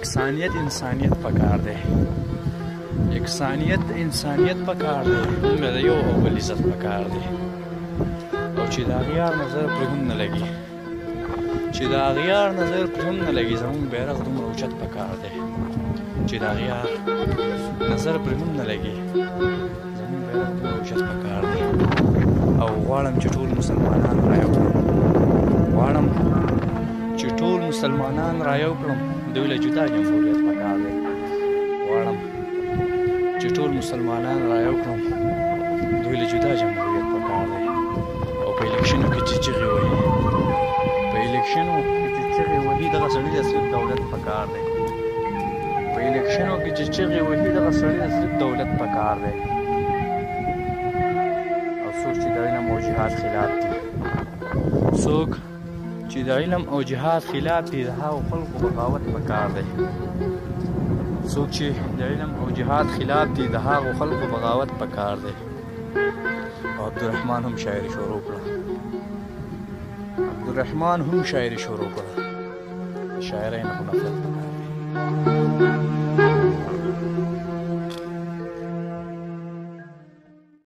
یکسانیت انسانیت پکار دی. یکسانیت انسانیت پکار دی. موږ د یو او بل عزت پکار دی او چې د هغې یار نظر پرې هم نه لګي چې د هغې یار نظر پرې هم نه لګي زموږ بیرغ دومره اوچت پکار دی چې د هغې یار نظر پرې هم نه لګي زموږ بیرغ دومره اوچت پکار دی. او غواړم چې ټول مسلمانان رایو کړم غواړم چې ټول مسلمانان رایو کړم دوی له جدا جمهوریت پکار دی. غواړم چې ټول مسلمانان رایو کړم دوی له جدا جمهوریت پکار دی. او په الیکشنو کې چې چغې وهي په الیکشنو کې چې چغې وهي دغه سړي د صرف دولت پکار دی. په الیکشنو کې چې چغې وهي دغه سړي د صرف دولت پکار دی. او څوک چې د علم او جهاد خلاف دي څوک چې د علم او جهاد خلاف دي د هغو خلکو بغاوت پکار دی. څوک چې د علم او جهاد خلاف دي د هغو خلکو بغاوت پکار دی. او عبدالرحمن هم شاعري شروع کړه عبدالرحمن هم شاعري شروع کړه. شاعرۍ نه خو نفرت پکار دی.